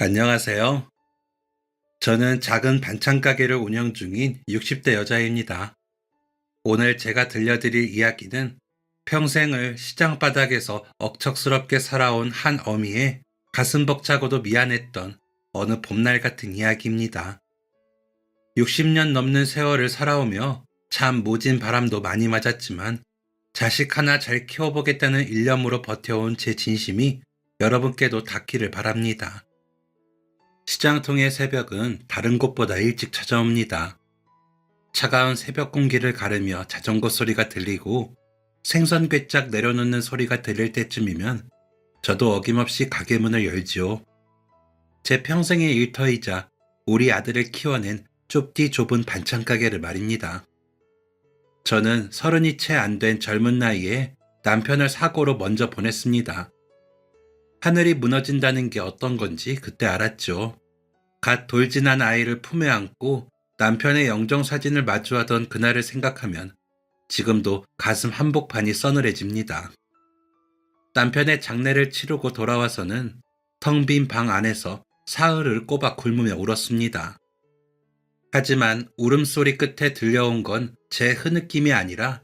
안녕하세요. 저는 작은 반찬 가게를 운영 중인 60대 여자입니다. 오늘 제가 들려드릴 이야기는 평생을 시장 바닥에서 억척스럽게 살아온 한 어미의 가슴 벅차고도 미안했던 어느 봄날 같은 이야기입니다. 60년 넘는 세월을 살아오며 참 모진 바람도 많이 맞았지만 자식 하나 잘 키워보겠다는 일념으로 버텨온 제 진심이 여러분께도 닿기를 바랍니다. 시장통의 새벽은 다른 곳보다 일찍 찾아옵니다. 차가운 새벽 공기를 가르며 자전거 소리가 들리고 생선 꿰짝 내려놓는 소리가 들릴 때쯤이면 저도 어김없이 가게 문을 열지요. 제 평생의 일터이자 우리 아들을 키워낸 좁디 좁은 반찬 가게를 말입니다. 저는 30이 채 안 된 젊은 나이에 남편을 사고로 먼저 보냈습니다. 하늘이 무너진다는 게 어떤 건지 그때 알았죠. 갓 돌진한 아이를 품에 안고 남편의 영정사진을 마주하던 그날을 생각하면 지금도 가슴 한복판이 서늘해집니다. 남편의 장례를 치르고 돌아와서는 텅 빈 방 안에서 사흘을 꼬박 굶으며 울었습니다. 하지만 울음소리 끝에 들려온 건 제 흐느낌이 아니라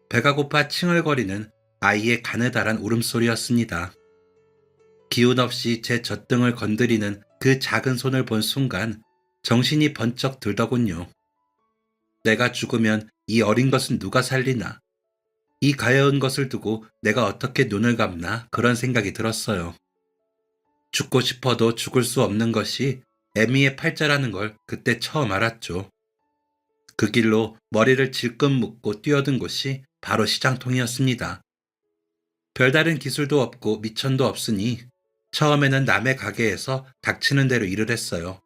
배가 고파 칭얼거리는 아이의 가느다란 울음소리였습니다. 기운 없이 제 젖등을 건드리는 그 작은 손을 본 순간 정신이 번쩍 들더군요. 내가 죽으면 이 어린 것은 누가 살리나? 이 가여운 것을 두고 내가 어떻게 눈을 감나? 그런 생각이 들었어요. 죽고 싶어도 죽을 수 없는 것이 애미의 팔자라는 걸 그때 처음 알았죠. 그 길로 머리를 질끈 묶고 뛰어든 곳이 바로 시장통이었습니다. 별다른 기술도 없고 미천도 없으니 처음에는 남의 가게에서 닥치는 대로 일을 했어요.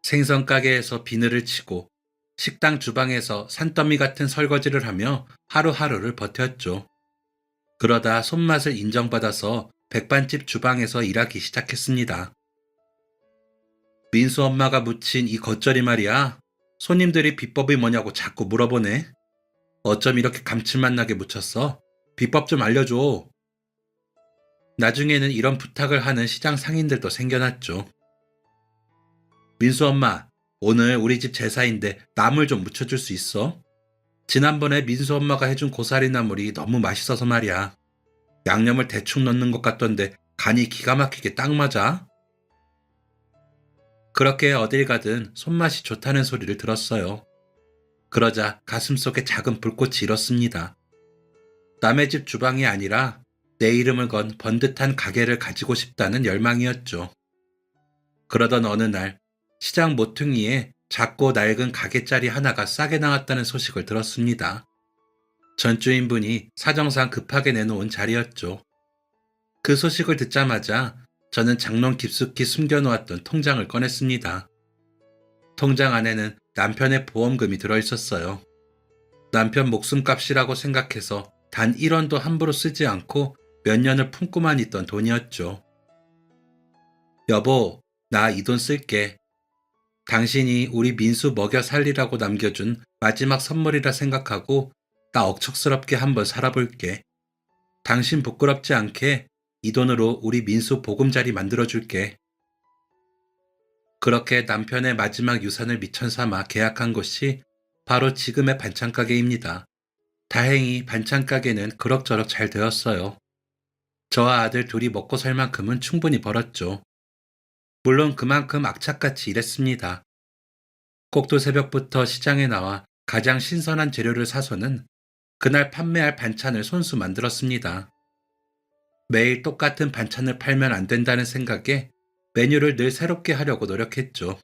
생선 가게에서 비늘을 치고 식당 주방에서 산더미 같은 설거지를 하며 하루하루를 버텼죠. 그러다 손맛을 인정받아서 백반집 주방에서 일하기 시작했습니다. 민수 엄마가 묻힌 이 겉절이 말이야. 손님들이 비법이 뭐냐고 자꾸 물어보네. 어쩜 이렇게 감칠맛 나게 묻혔어? 비법 좀 알려줘. 나중에는 이런 부탁을 하는 시장 상인들도 생겨났죠. 민수 엄마, 오늘 우리 집 제사인데 나물 좀 무쳐줄 수 있어? 지난번에 민수 엄마가 해준 고사리 나물이 너무 맛있어서 말이야. 양념을 대충 넣는 것 같던데 간이 기가 막히게 딱 맞아. 그렇게 어딜 가든 손맛이 좋다는 소리를 들었어요. 그러자 가슴속에 작은 불꽃이 일었습니다. 남의 집 주방이 아니라 내 이름을 건 번듯한 가게를 가지고 싶다는 열망이었죠. 그러던 어느 날 시장 모퉁이에 작고 낡은 가게짜리 하나가 싸게 나왔다는 소식을 들었습니다. 전 주인분이 사정상 급하게 내놓은 자리였죠. 그 소식을 듣자마자 저는 장롱 깊숙이 숨겨놓았던 통장을 꺼냈습니다. 통장 안에는 남편의 보험금이 들어있었어요. 남편 목숨값이라고 생각해서 단 1원도 함부로 쓰지 않고 몇 년을 품고만 있던 돈이었죠. 여보, 나 이 돈 쓸게. 당신이 우리 민수 먹여 살리라고 남겨준 마지막 선물이라 생각하고 나 억척스럽게 한번 살아볼게. 당신 부끄럽지 않게 이 돈으로 우리 민수 보금자리 만들어줄게. 그렇게 남편의 마지막 유산을 미천 삼아 계약한 것이 바로 지금의 반찬가게입니다. 다행히 반찬가게는 그럭저럭 잘 되었어요. 저와 아들 둘이 먹고 살 만큼은 충분히 벌었죠. 물론 그만큼 악착같이 일했습니다. 꼭두 새벽부터 시장에 나와 가장 신선한 재료를 사서는 그날 판매할 반찬을 손수 만들었습니다. 매일 똑같은 반찬을 팔면 안 된다는 생각에 메뉴를 늘 새롭게 하려고 노력했죠.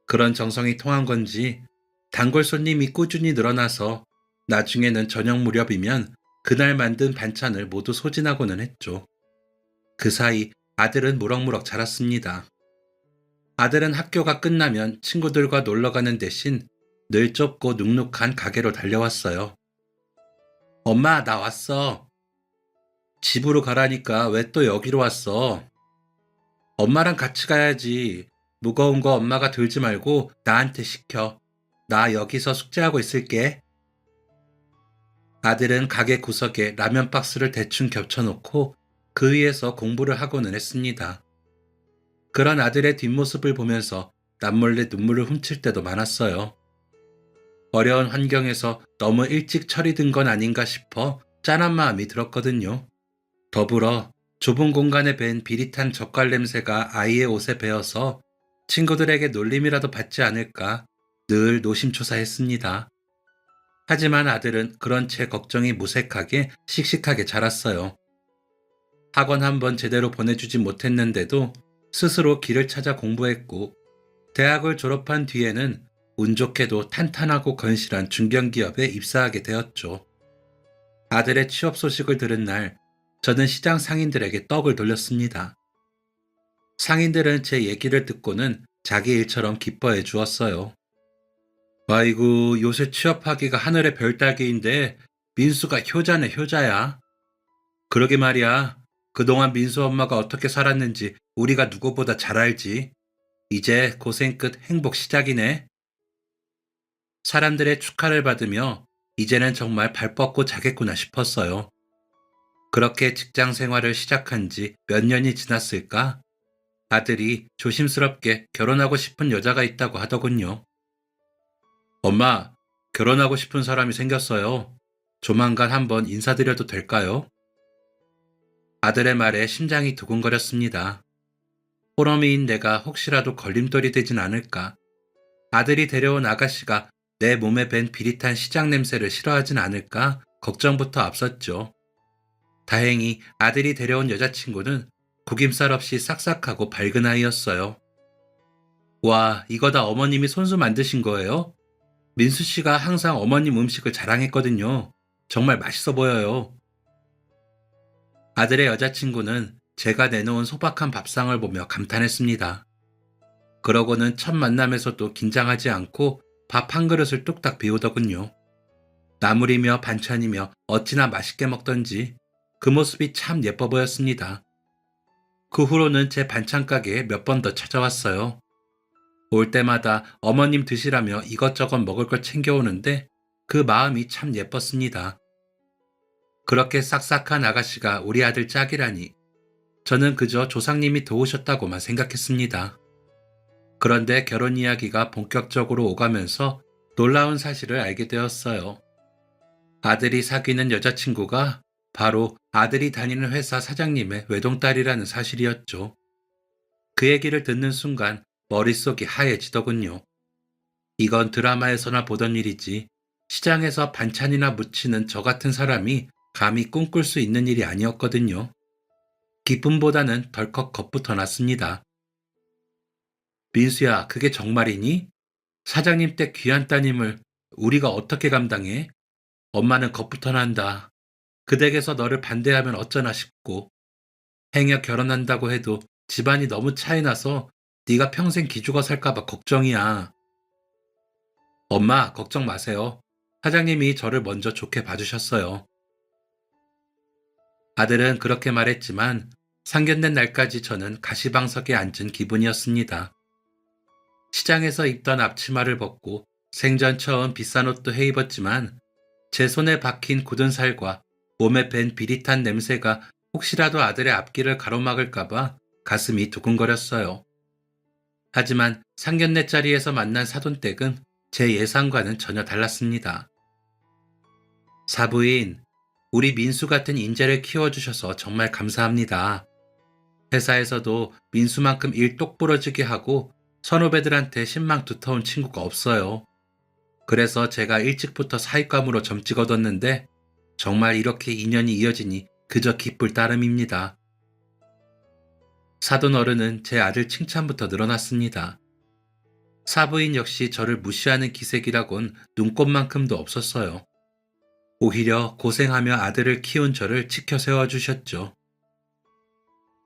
그런 정성이 통한 건지 단골 손님이 꾸준히 늘어나서 나중에는 저녁 무렵이면 그날 만든 반찬을 모두 소진하고는 했죠. 그 사이 아들은 무럭무럭 자랐습니다. 아들은 학교가 끝나면 친구들과 놀러 가는 대신 늘 좁고 눅눅한 가게로 달려왔어요. 엄마, 나 왔어. 집으로 가라니까 왜 또 여기로 왔어? 엄마랑 같이 가야지. 무거운 거 엄마가 들지 말고 나한테 시켜. 나 여기서 숙제하고 있을게. 아들은 가게 구석에 라면 박스를 대충 겹쳐놓고 그 위에서 공부를 하고는 했습니다. 그런 아들의 뒷모습을 보면서 남몰래 눈물을 훔칠 때도 많았어요. 어려운 환경에서 너무 일찍 철이 든 건 아닌가 싶어 짠한 마음이 들었거든요. 더불어 좁은 공간에 밴 비릿한 젓갈 냄새가 아이의 옷에 배어서 친구들에게 놀림이라도 받지 않을까 늘 노심초사했습니다. 하지만 아들은 그런 제 걱정이 무색하게 씩씩하게 자랐어요. 학원 한번 제대로 보내주지 못했는데도 스스로 길을 찾아 공부했고, 대학을 졸업한 뒤에는 운 좋게도 탄탄하고 건실한 중견기업에 입사하게 되었죠. 아들의 취업 소식을 들은 날, 저는 시장 상인들에게 떡을 돌렸습니다. 상인들은 제 얘기를 듣고는 자기 일처럼 기뻐해 주었어요. 아이고, 요새 취업하기가 하늘의 별 따기인데 민수가 효자네, 효자야. 그러게 말이야. 그동안 민수 엄마가 어떻게 살았는지 우리가 누구보다 잘 알지. 이제 고생 끝 행복 시작이네. 사람들의 축하를 받으며 이제는 정말 발 뻗고 자겠구나 싶었어요. 그렇게 직장 생활을 시작한 지 몇 년이 지났을까? 아들이 조심스럽게 결혼하고 싶은 여자가 있다고 하더군요. 엄마, 결혼하고 싶은 사람이 생겼어요. 조만간 한번 인사드려도 될까요? 아들의 말에 심장이 두근거렸습니다. 호러미인 내가 혹시라도 걸림돌이 되진 않을까? 아들이 데려온 아가씨가 내 몸에 밴 비릿한 시장 냄새를 싫어하진 않을까? 걱정부터 앞섰죠. 다행히 아들이 데려온 여자친구는 구김살 없이 싹싹하고 밝은 아이였어요. 와, 이거 다 어머님이 손수 만드신 거예요? 민수 씨가 항상 어머님 음식을 자랑했거든요. 정말 맛있어 보여요. 아들의 여자친구는 제가 내놓은 소박한 밥상을 보며 감탄했습니다. 그러고는 첫 만남에서도 긴장하지 않고 밥 한 그릇을 뚝딱 비우더군요. 나물이며 반찬이며 어찌나 맛있게 먹던지 그 모습이 참 예뻐 보였습니다. 그 후로는 제 반찬 가게에 몇 번 더 찾아왔어요. 올 때마다 어머님 드시라며 이것저것 먹을 걸 챙겨오는데 그 마음이 참 예뻤습니다. 그렇게 싹싹한 아가씨가 우리 아들 짝이라니 저는 그저 조상님이 도우셨다고만 생각했습니다. 그런데 결혼 이야기가 본격적으로 오가면서 놀라운 사실을 알게 되었어요. 아들이 사귀는 여자친구가 바로 아들이 다니는 회사 사장님의 외동딸이라는 사실이었죠. 그 얘기를 듣는 순간 머릿속이 하얘지더군요. 이건 드라마에서나 보던 일이지 시장에서 반찬이나 무치는 저 같은 사람이 감히 꿈꿀 수 있는 일이 아니었거든요. 기쁨보다는 덜컥 겁부터 났습니다. 민수야, 그게 정말이니? 사장님 댁 귀한 따님을 우리가 어떻게 감당해? 엄마는 겁부터 난다. 그 댁에서 너를 반대하면 어쩌나 싶고 행여 결혼한다고 해도 집안이 너무 차이나서 네가 평생 기죽어 살까봐 걱정이야. 엄마, 걱정 마세요. 사장님이 저를 먼저 좋게 봐주셨어요. 아들은 그렇게 말했지만 상견례 날까지 저는 가시방석에 앉은 기분이었습니다. 시장에서 입던 앞치마를 벗고 생전 처음 비싼 옷도 해입었지만 제 손에 박힌 굳은 살과 몸에 밴 비릿한 냄새가 혹시라도 아들의 앞길을 가로막을까봐 가슴이 두근거렸어요. 하지만 상견례 자리에서 만난 사돈댁은 제 예상과는 전혀 달랐습니다. 사부인, 우리 민수 같은 인재를 키워주셔서 정말 감사합니다. 회사에서도 민수만큼 일 똑부러지게 하고 선후배들한테 신망 두터운 친구가 없어요. 그래서 제가 일찍부터 사익감으로 점 찍어뒀는데 정말 이렇게 인연이 이어지니 그저 기쁠 따름입니다. 사돈 어른은 제 아들 칭찬부터 늘어났습니다. 사부인 역시 저를 무시하는 기색이라곤 눈꼽만큼도 없었어요. 오히려 고생하며 아들을 키운 저를 지켜 세워주셨죠.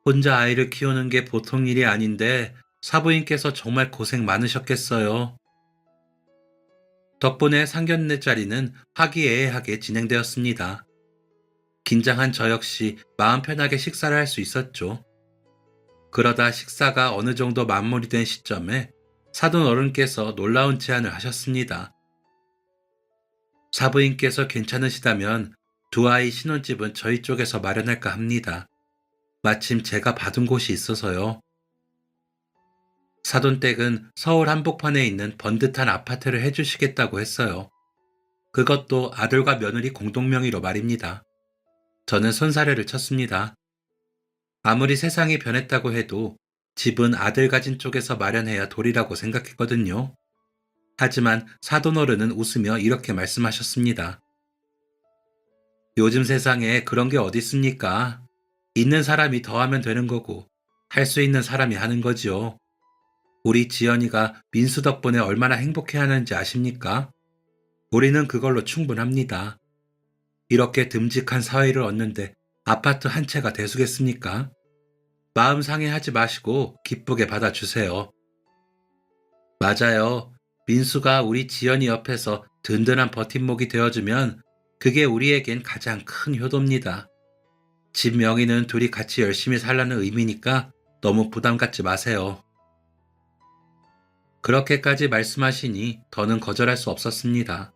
혼자 아이를 키우는 게 보통 일이 아닌데 사부인께서 정말 고생 많으셨겠어요. 덕분에 상견례 자리는 화기애애하게 진행되었습니다. 긴장한 저 역시 마음 편하게 식사를 할 수 있었죠. 그러다 식사가 어느 정도 마무리된 시점에 사돈 어른께서 놀라운 제안을 하셨습니다. 사부인께서 괜찮으시다면 두 아이 신혼집은 저희 쪽에서 마련할까 합니다. 마침 제가 받은 곳이 있어서요. 사돈댁은 서울 한복판에 있는 번듯한 아파트를 해주시겠다고 했어요. 그것도 아들과 며느리 공동명의로 말입니다. 저는 손사래를 쳤습니다. 아무리 세상이 변했다고 해도 집은 아들 가진 쪽에서 마련해야 도리라고 생각했거든요. 하지만 사돈어른은 웃으며 이렇게 말씀하셨습니다. 요즘 세상에 그런 게 어디 있습니까? 있는 사람이 더하면 되는 거고 할 수 있는 사람이 하는 거지요. 우리 지연이가 민수 덕분에 얼마나 행복해하는지 아십니까? 우리는 그걸로 충분합니다. 이렇게 듬직한 사위를 얻는데 아파트 한 채가 대수겠습니까? 마음 상해하지 마시고 기쁘게 받아주세요. 맞아요. 민수가 우리 지연이 옆에서 든든한 버팀목이 되어주면 그게 우리에겐 가장 큰 효도입니다. 집 명의는 둘이 같이 열심히 살라는 의미니까 너무 부담 갖지 마세요. 그렇게까지 말씀하시니 더는 거절할 수 없었습니다.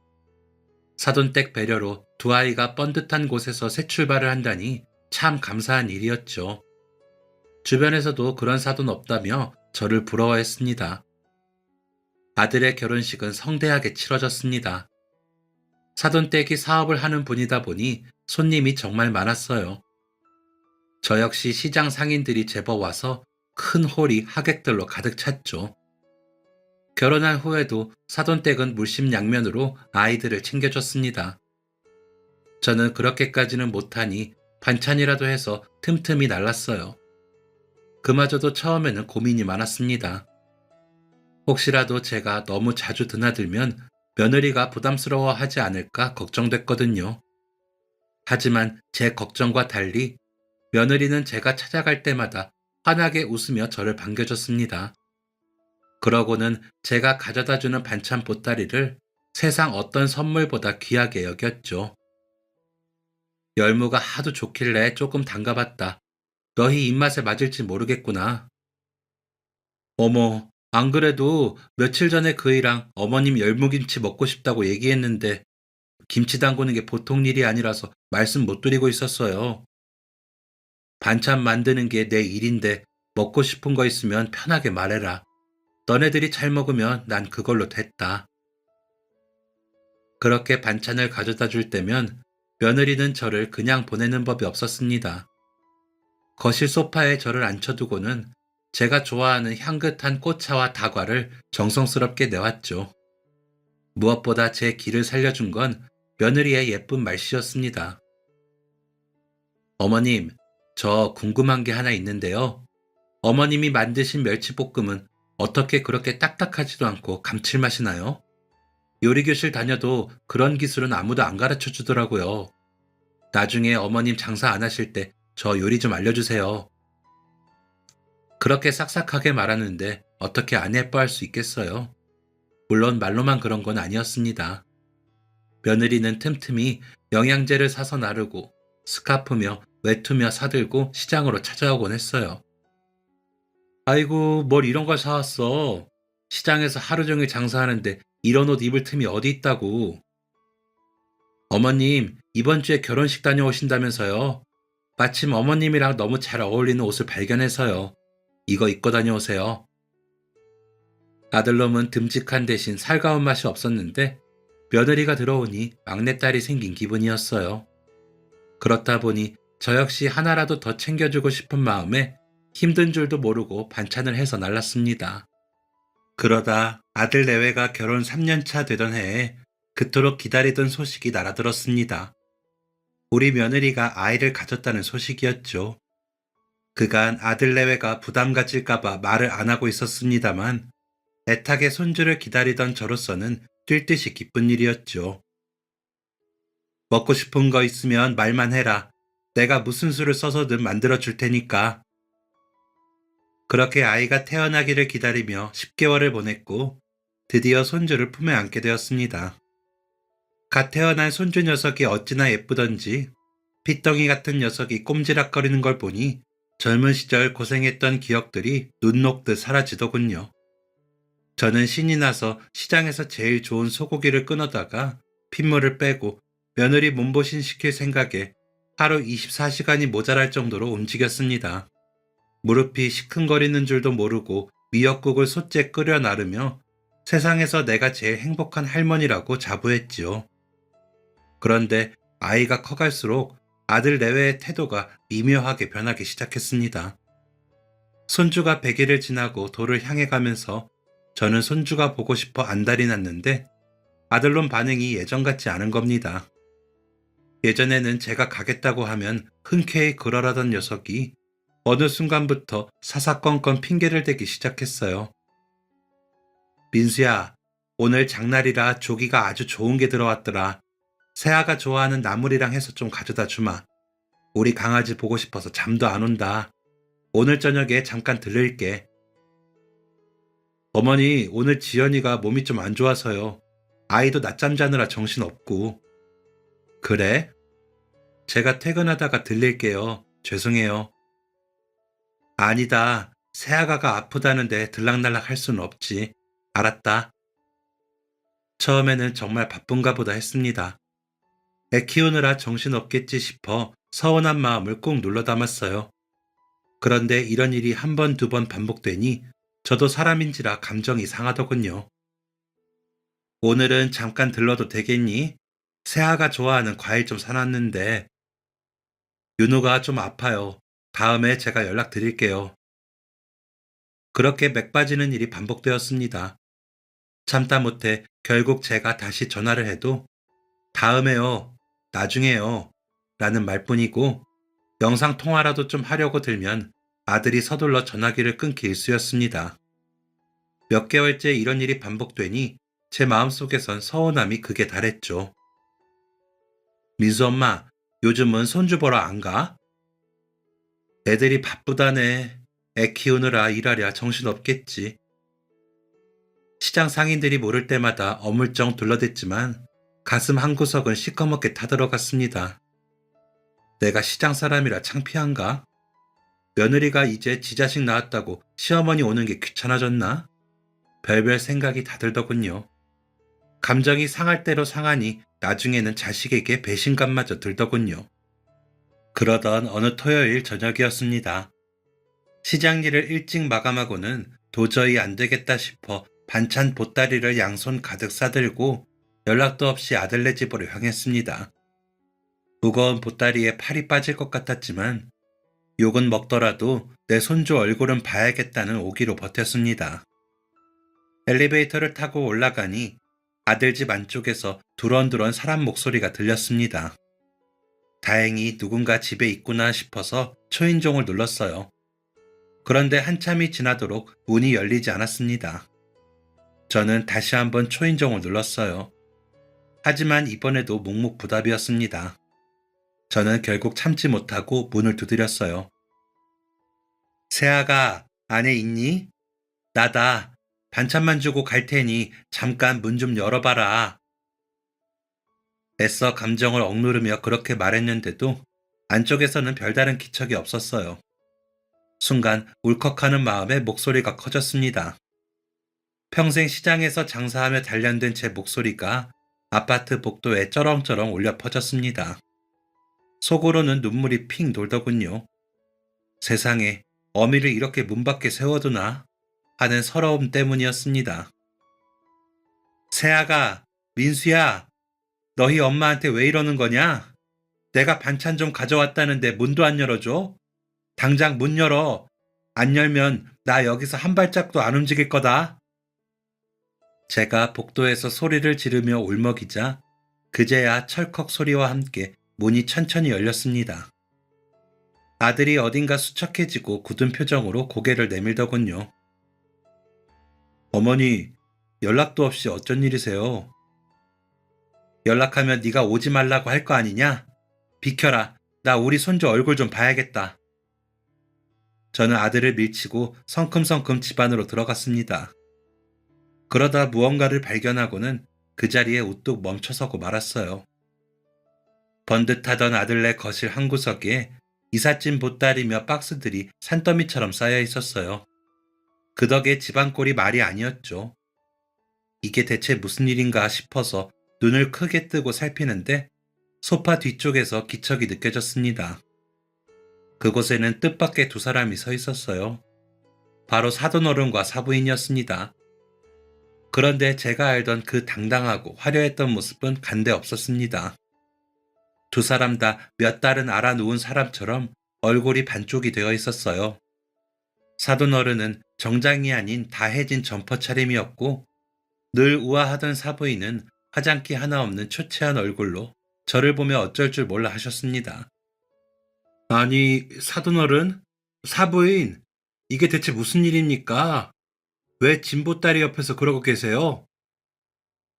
사돈댁 배려로 두 아이가 번듯한 곳에서 새 출발을 한다니 참 감사한 일이었죠. 주변에서도 그런 사돈 없다며 저를 부러워했습니다. 아들의 결혼식은 성대하게 치러졌습니다. 사돈댁이 사업을 하는 분이다 보니 손님이 정말 많았어요. 저 역시 시장 상인들이 제법 와서 큰 홀이 하객들로 가득 찼죠. 결혼한 후에도 사돈댁은 물심양면으로 아이들을 챙겨줬습니다. 저는 그렇게까지는 못하니 반찬이라도 해서 틈틈이 날랐어요. 그마저도 처음에는 고민이 많았습니다. 혹시라도 제가 너무 자주 드나들면 며느리가 부담스러워하지 않을까 걱정됐거든요. 하지만 제 걱정과 달리 며느리는 제가 찾아갈 때마다 환하게 웃으며 저를 반겨줬습니다. 그러고는 제가 가져다주는 반찬 보따리를 세상 어떤 선물보다 귀하게 여겼죠. 열무가 하도 좋길래 조금 담가봤다. 너희 입맛에 맞을지 모르겠구나. 어머, 안 그래도 며칠 전에 그이랑 어머님 열무김치 먹고 싶다고 얘기했는데 김치 담그는 게 보통 일이 아니라서 말씀 못 드리고 있었어요. 반찬 만드는 게 내 일인데 먹고 싶은 거 있으면 편하게 말해라. 너네들이 잘 먹으면 난 그걸로 됐다. 그렇게 반찬을 가져다 줄 때면 며느리는 저를 그냥 보내는 법이 없었습니다. 거실 소파에 저를 앉혀두고는 제가 좋아하는 향긋한 꽃차와 다과를 정성스럽게 내왔죠. 무엇보다 제 기를 살려준 건 며느리의 예쁜 말씨였습니다. 어머님, 저 궁금한 게 하나 있는데요. 어머님이 만드신 멸치볶음은 어떻게 그렇게 딱딱하지도 않고 감칠맛이 나요? 요리교실 다녀도 그런 기술은 아무도 안 가르쳐 주더라고요. 나중에 어머님 장사 안 하실 때 저 요리 좀 알려주세요. 그렇게 싹싹하게 말하는데 어떻게 안 예뻐할 수 있겠어요? 물론 말로만 그런 건 아니었습니다. 며느리는 틈틈이 영양제를 사서 나르고 스카프며 외투며 사들고 시장으로 찾아오곤 했어요. 아이고, 뭘 이런 걸 사왔어. 시장에서 하루 종일 장사하는데 이런 옷 입을 틈이 어디 있다고. 어머님, 이번 주에 결혼식 다녀오신다면서요. 마침 어머님이랑 너무 잘 어울리는 옷을 발견해서요. 이거 입고 다녀오세요. 아들놈은 듬직한 대신 살가운 맛이 없었는데 며느리가 들어오니 막내딸이 생긴 기분이었어요. 그렇다 보니 저 역시 하나라도 더 챙겨주고 싶은 마음에 힘든 줄도 모르고 반찬을 해서 날랐습니다. 그러다 아들 내외가 결혼 3년 차 되던 해에 그토록 기다리던 소식이 날아들었습니다. 우리 며느리가 아이를 가졌다는 소식이었죠. 그간 아들 내외가 부담 가질까봐 말을 안 하고 있었습니다만 애타게 손주를 기다리던 저로서는 뛸 듯이 기쁜 일이었죠. 먹고 싶은 거 있으면 말만 해라. 내가 무슨 수를 써서든 만들어 줄 테니까. 그렇게 아이가 태어나기를 기다리며 10개월을 보냈고 드디어 손주를 품에 안게 되었습니다. 갓 태어난 손주 녀석이 어찌나 예쁘던지 핏덩이 같은 녀석이 꼼지락거리는 걸 보니 젊은 시절 고생했던 기억들이 눈 녹듯 사라지더군요. 저는 신이 나서 시장에서 제일 좋은 소고기를 끊어다가 핏물을 빼고 며느리 몸보신 시킬 생각에 하루 24시간이 모자랄 정도로 움직였습니다. 무릎이 시큰거리는 줄도 모르고 미역국을 솥째 끓여 나르며 세상에서 내가 제일 행복한 할머니라고 자부했지요. 그런데 아이가 커갈수록 아들 내외의 태도가 미묘하게 변하기 시작했습니다. 손주가 100일을 지나고 돌을 향해 가면서 저는 손주가 보고 싶어 안달이 났는데 아들놈 반응이 예전 같지 않은 겁니다. 예전에는 제가 가겠다고 하면 흔쾌히 그러라던 녀석이 어느 순간부터 사사건건 핑계를 대기 시작했어요. 민수야, 오늘 장날이라 조기가 아주 좋은 게 들어왔더라. 세아가 좋아하는 나물이랑 해서 좀 가져다 주마. 우리 강아지 보고 싶어서 잠도 안 온다. 오늘 저녁에 잠깐 들를게. 어머니, 오늘 지연이가 몸이 좀 안 좋아서요. 아이도 낮잠 자느라 정신없고. 그래? 제가 퇴근하다가 들릴게요. 죄송해요. 아니다. 새아가가 아프다는데 들락날락 할 수는 없지. 알았다. 처음에는 정말 바쁜가 보다 했습니다. 애 키우느라 정신없겠지 싶어 서운한 마음을 꾹 눌러 담았어요. 그런데 이런 일이 한 번, 두 번 반복되니 저도 사람인지라 감정이 상하더군요. 오늘은 잠깐 들러도 되겠니? 새아가 좋아하는 과일 좀 사놨는데. 윤우가 좀 아파요. 다음에 제가 연락드릴게요. 그렇게 맥 빠지는 일이 반복되었습니다. 참다 못해 결국 제가 다시 전화를 해도 다음에요, 나중에요 라는 말뿐이고 영상통화라도 좀 하려고 들면 아들이 서둘러 전화기를 끊기 일쑤였습니다. 몇 개월째 이런 일이 반복되니 제 마음속에선 서운함이 극에 달했죠. 민수 엄마, 요즘은 손주 보러 안 가? 애들이 바쁘다네. 애 키우느라 일하랴 정신없겠지. 시장 상인들이 모를 때마다 어물쩡 둘러댔지만 가슴 한구석은 시커멓게 타들어갔습니다. 내가 시장 사람이라 창피한가? 며느리가 이제 지 자식 낳았다고 시어머니 오는 게 귀찮아졌나? 별별 생각이 다 들더군요. 감정이 상할 대로 상하니 나중에는 자식에게 배신감마저 들더군요. 그러던 어느 토요일 저녁이었습니다. 시장 일을 일찍 마감하고는 도저히 안 되겠다 싶어 반찬 보따리를 양손 가득 싸들고 연락도 없이 아들네 집으로 향했습니다. 무거운 보따리에 팔이 빠질 것 같았지만 욕은 먹더라도 내 손주 얼굴은 봐야겠다는 오기로 버텼습니다. 엘리베이터를 타고 올라가니 아들 집 안쪽에서 두런두런 사람 목소리가 들렸습니다. 다행히 누군가 집에 있구나 싶어서 초인종을 눌렀어요. 그런데 한참이 지나도록 문이 열리지 않았습니다. 저는 다시 한번 초인종을 눌렀어요. 하지만 이번에도 묵묵부답이었습니다. 저는 결국 참지 못하고 문을 두드렸어요. 새아가 안에 있니? 나다. 반찬만 주고 갈 테니 잠깐 문 좀 열어봐라. 애써 감정을 억누르며 그렇게 말했는데도 안쪽에서는 별다른 기척이 없었어요. 순간 울컥하는 마음에 목소리가 커졌습니다. 평생 시장에서 장사하며 단련된 제 목소리가 아파트 복도에 쩌렁쩌렁 울려 퍼졌습니다. 속으로는 눈물이 핑 돌더군요. 세상에 어미를 이렇게 문 밖에 세워두나 하는 서러움 때문이었습니다. 새아가, 민수야, 너희 엄마한테 왜 이러는 거냐? 내가 반찬 좀 가져왔다는데 문도 안 열어줘? 당장 문 열어. 안 열면 나 여기서 한 발짝도 안 움직일 거다. 제가 복도에서 소리를 지르며 울먹이자 그제야 철컥 소리와 함께 문이 천천히 열렸습니다. 아들이 어딘가 수척해지고 굳은 표정으로 고개를 내밀더군요. 어머니, 연락도 없이 어쩐 일이세요? 연락하면 네가 오지 말라고 할 거 아니냐? 비켜라. 나 우리 손주 얼굴 좀 봐야겠다. 저는 아들을 밀치고 성큼성큼 집 안으로 들어갔습니다. 그러다 무언가를 발견하고는 그 자리에 우뚝 멈춰서고 말았어요. 번듯하던 아들네 거실 한 구석에 이삿짐 보따리며 박스들이 산더미처럼 쌓여 있었어요. 그 덕에 집안꼴이 말이 아니었죠. 이게 대체 무슨 일인가 싶어서 눈을 크게 뜨고 살피는데 소파 뒤쪽에서 기척이 느껴졌습니다. 그곳에는 뜻밖의 두 사람이 서 있었어요. 바로 사돈어른과 사부인이었습니다. 그런데 제가 알던 그 당당하고 화려했던 모습은 간데 없었습니다. 두 사람 다 몇 달은 알아 누운 사람처럼 얼굴이 반쪽이 되어 있었어요. 사돈어른은 정장이 아닌 다해진 점퍼 차림이었고 늘 우아하던 사부인은 화장기 하나 없는 초췌한 얼굴로 저를 보며 어쩔 줄 몰라 하셨습니다. 아니, 사돈어른? 사부인, 이게 대체 무슨 일입니까? 왜 진보다리 옆에서 그러고 계세요?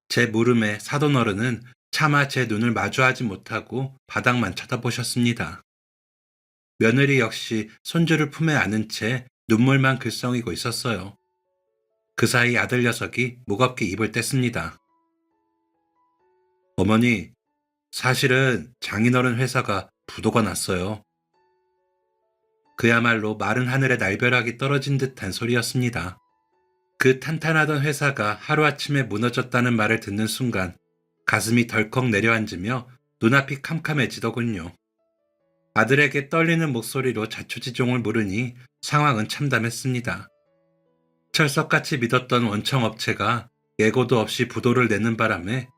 제 물음에 사돈어른은 차마 제 눈을 마주하지 못하고 바닥만 쳐다보셨습니다. 며느리 역시 손주를 품에 안은 채 눈물만 글썽이고 있었어요. 그 사이 아들 녀석이 무겁게 입을 뗐습니다. 어머니, 사실은 장인어른 회사가 부도가 났어요. 그야말로 마른 하늘에 날벼락이 떨어진 듯한 소리였습니다. 그 탄탄하던 회사가 하루아침에 무너졌다는 말을 듣는 순간 가슴이 덜컥 내려앉으며 눈앞이 캄캄해지더군요. 아들에게 떨리는 목소리로 자초지종을 물으니 상황은 참담했습니다. 철석같이 믿었던 원청업체가 예고도 없이 부도를 내는 바람에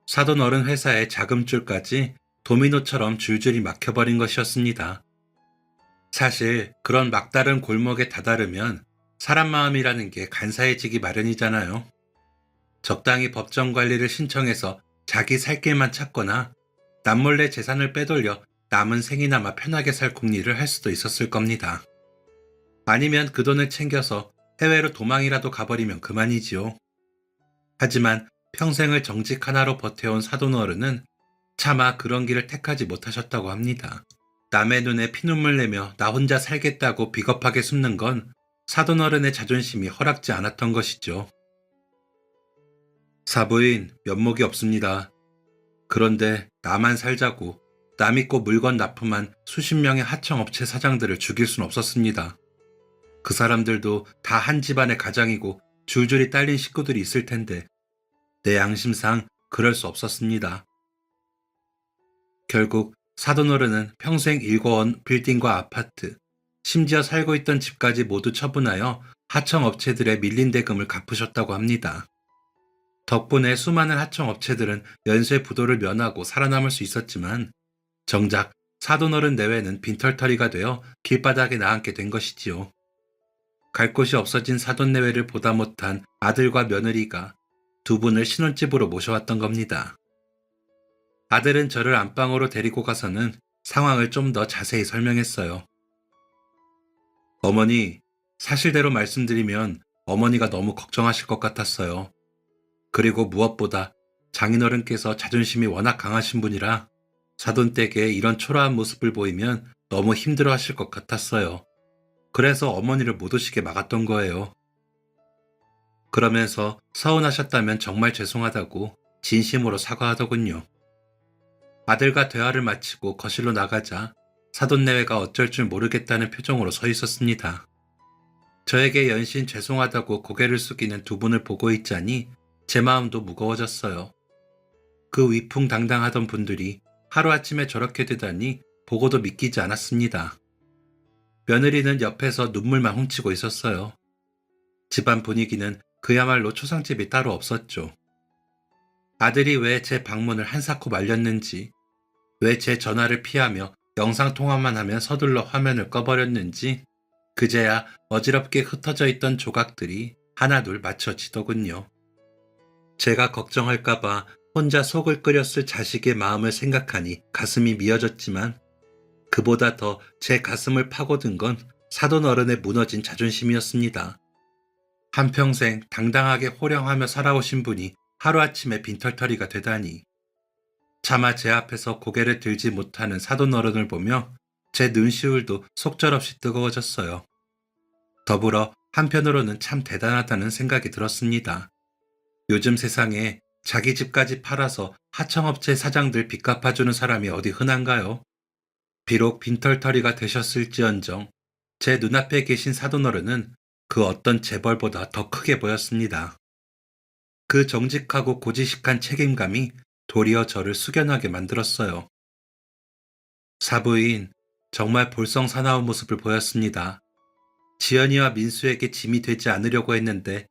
사돈 어른 회사의 자금줄까지 도미노처럼 줄줄이 막혀버린 것이었습니다. 사실 그런 막다른 골목에 다다르면 사람 마음이라는 게 간사해지기 마련이잖아요. 적당히 법정 관리를 신청해서 자기 살 길만 찾거나 남몰래 재산을 빼돌려 남은 생이나마 편하게 살 궁리를 할 수도 있었을 겁니다. 아니면 그 돈을 챙겨서 해외로 도망이라도 가버리면 그만이지요. 하지만 평생을 정직 하나로 버텨온 사돈 어른은 차마 그런 길을 택하지 못하셨다고 합니다. 남의 눈에 피눈물 내며 나 혼자 살겠다고 비겁하게 숨는 건 사돈 어른의 자존심이 허락지 않았던 것이죠. 사부인, 면목이 없습니다. 그런데 나만 살자고 남 믿고 물건 납품한 수십 명의 하청업체 사장들을 죽일 순 없었습니다. 그 사람들도 다 한 집안의 가장이고 줄줄이 딸린 식구들이 있을 텐데 내 양심상 그럴 수 없었습니다. 결국 사돈어른은 평생 일궈온 빌딩과 아파트, 심지어 살고 있던 집까지 모두 처분하여 하청업체들의 밀린 대금을 갚으셨다고 합니다. 덕분에 수많은 하청업체들은 연쇄 부도를 면하고 살아남을 수 있었지만 정작 사돈어른 내외는 빈털터리가 되어 길바닥에 나앉게 된 것이지요. 갈 곳이 없어진 사돈 내외를 보다 못한 아들과 며느리가 두 분을 신혼집으로 모셔왔던 겁니다. 아들은 저를 안방으로 데리고 가서는 상황을 좀 더 자세히 설명했어요. 어머니, 사실대로 말씀드리면 어머니가 너무 걱정하실 것 같았어요. 그리고 무엇보다 장인어른께서 자존심이 워낙 강하신 분이라 사돈댁에 이런 초라한 모습을 보이면 너무 힘들어 하실 것 같았어요. 그래서 어머니를 못 오시게 막았던 거예요. 그러면서 서운하셨다면 정말 죄송하다고 진심으로 사과하더군요. 아들과 대화를 마치고 거실로 나가자 사돈내외가 어쩔 줄 모르겠다는 표정으로 서 있었습니다. 저에게 연신 죄송하다고 고개를 숙이는 두 분을 보고 있자니 제 마음도 무거워졌어요. 그 위풍당당하던 분들이 하루아침에 저렇게 되다니 보고도 믿기지 않았습니다. 며느리는 옆에서 눈물만 훔치고 있었어요. 집안 분위기는 그야말로 초상집이 따로 없었죠. 아들이 왜 제 방문을 한사코 말렸는지, 왜 제 전화를 피하며 영상통화만 하면 서둘러 화면을 꺼버렸는지 그제야 어지럽게 흩어져 있던 조각들이 하나둘 맞춰지더군요. 제가 걱정할까봐 혼자 속을 끓였을 자식의 마음을 생각하니 가슴이 미어졌지만 그보다 더 제 가슴을 파고든 건 사돈 어른의 무너진 자존심이었습니다. 한평생 당당하게 호령하며 살아오신 분이 하루아침에 빈털터리가 되다니. 차마 제 앞에서 고개를 들지 못하는 사돈 어른을 보며 제 눈시울도 속절없이 뜨거워졌어요. 더불어 한편으로는 참 대단하다는 생각이 들었습니다. 요즘 세상에 자기 집까지 팔아서 하청업체 사장들 빚 갚아주는 사람이 어디 흔한가요? 비록 빈털터리가 되셨을지언정 제 눈앞에 계신 사돈어른은 그 어떤 재벌보다 더 크게 보였습니다. 그 정직하고 고지식한 책임감이 도리어 저를 숙연하게 만들었어요. 사부인, 정말 볼썽사나운 모습을 보였습니다. 지연이와 민수에게 짐이 되지 않으려고 했는데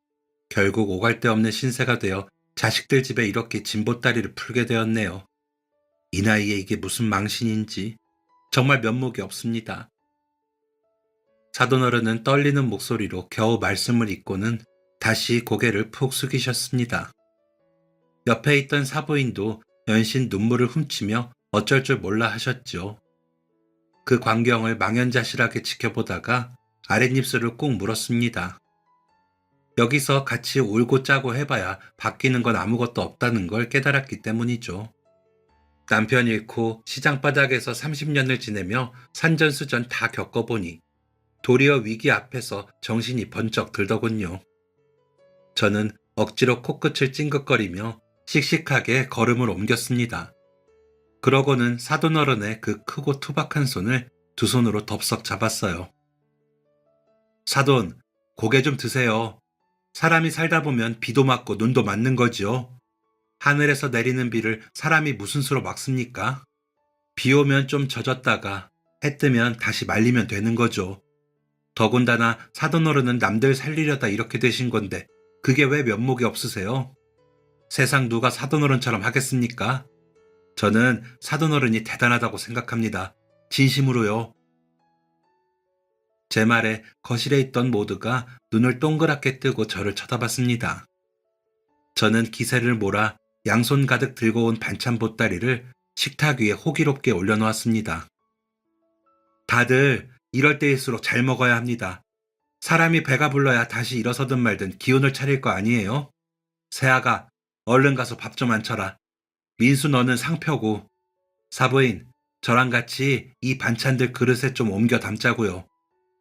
결국 오갈 데 없는 신세가 되어 자식들 집에 이렇게 짐보따리를 풀게 되었네요. 이 나이에 이게 무슨 망신인지 정말 면목이 없습니다. 사돈어른은 떨리는 목소리로 겨우 말씀을 잇고는 다시 고개를 푹 숙이셨습니다. 옆에 있던 사부인도 연신 눈물을 훔치며 어쩔 줄 몰라 하셨죠. 그 광경을 망연자실하게 지켜보다가 아랫입술을 꾹 물었습니다. 여기서 같이 울고 짜고 해봐야 바뀌는 건 아무것도 없다는 걸 깨달았기 때문이죠. 남편 잃고 시장 바닥에서 30년을 지내며 산전수전 다 겪어보니 도리어 위기 앞에서 정신이 번쩍 들더군요. 저는 억지로 코끝을 찡긋거리며 씩씩하게 걸음을 옮겼습니다. 그러고는 사돈어른의 그 크고 투박한 손을 두 손으로 덥석 잡았어요. 사돈, 고개 좀 드세요. 사람이 살다 보면 비도 맞고 눈도 맞는 거지요. 하늘에서 내리는 비를 사람이 무슨 수로 막습니까? 비 오면 좀 젖었다가 해 뜨면 다시 말리면 되는 거죠. 더군다나 사돈어른은 남들 살리려다 이렇게 되신 건데 그게 왜 면목이 없으세요? 세상 누가 사돈어른처럼 하겠습니까? 저는 사돈어른이 대단하다고 생각합니다. 진심으로요. 제 말에 거실에 있던 모두가 눈을 동그랗게 뜨고 저를 쳐다봤습니다. 저는 기세를 몰아 양손 가득 들고 온 반찬 보따리를 식탁 위에 호기롭게 올려놓았습니다. 다들 이럴 때일수록 잘 먹어야 합니다. 사람이 배가 불러야 다시 일어서든 말든 기운을 차릴 거 아니에요? 새아가, 얼른 가서 밥 좀 안 쳐라. 민수 너는 상표고. 사부인, 저랑 같이 이 반찬들 그릇에 좀 옮겨 담자고요.